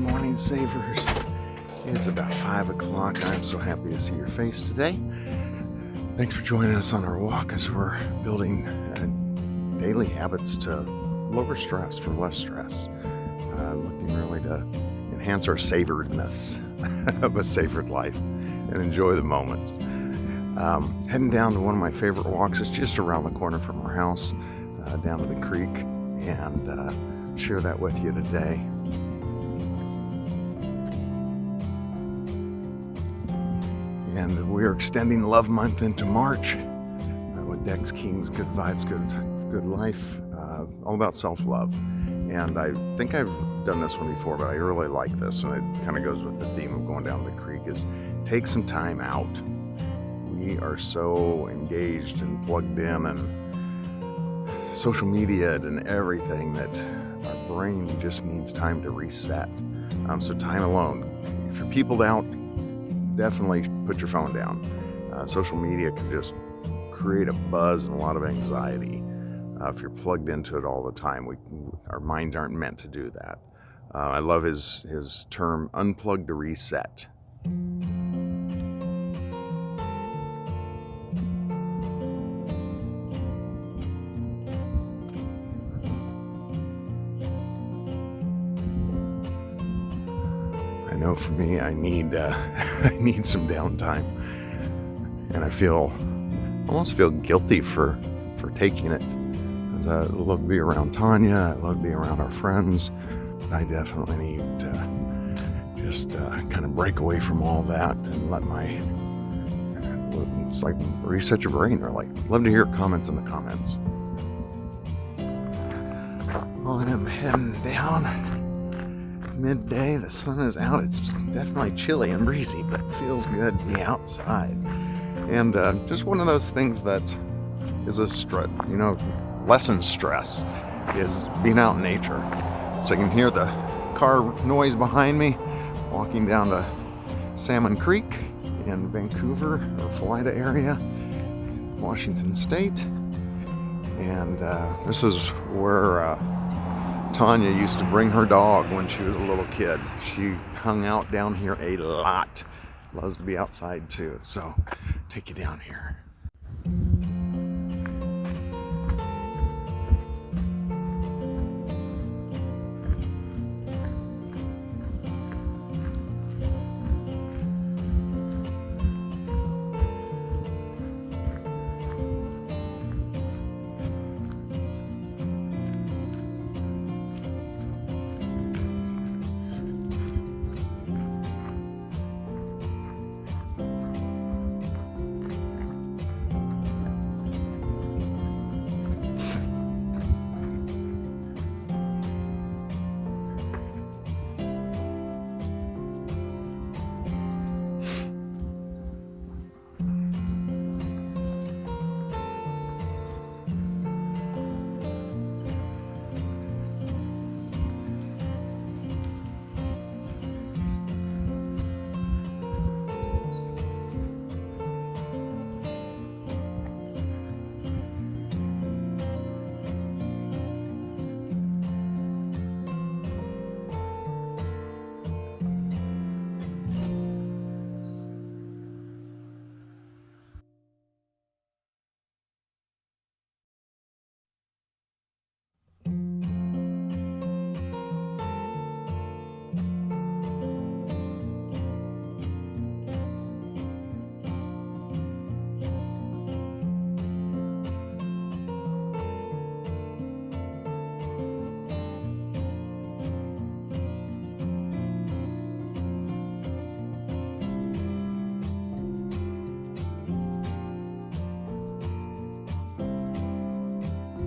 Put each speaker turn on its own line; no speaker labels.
morning, Savers. It's about 5 o'clock. I'm so happy to see your face today. Thanks for joining us on our walk as we're building daily habits to lower stress for less stress. Looking really to enhance our savored-ness of a savored life and enjoy the moments. Heading down to one of my favorite walks. It's just around the corner from our house, down to the creek, and share that with you today. And we are extending Love Month into March with Dex King's Good Vibes, Good Life, all about self-love. And I think I've done this one before, but I really like this, and it kind of goes with the theme of going down the creek, is take some time out. We are so engaged and plugged in and social media and everything that our brain just needs time to reset. So time alone. If you're peopled out, definitely put your phone down. Social media can just create a buzz and a lot of anxiety. If you're plugged into it all the time, our minds aren't meant to do that. I love his term, unplug to reset. I know for me, I need some downtime, and I almost feel guilty for taking it. As I love to be around Tanya, I love to be around our friends, but I definitely need to just kind of break away from all that and it's like reset your brain. Or like, love to hear comments in the comments. Well, I'm heading down. Midday, the sun is out. It's definitely chilly and breezy, but it feels good to be outside. And just one of those things that is a stress, lessens stress, is being out in nature. So you can hear the car noise behind me, walking down to Salmon Creek in Vancouver or Philida area, Washington State. And this is where Tanya used to bring her dog when she was a little kid. She hung out down here a lot. Loves to be outside too. So take you down here.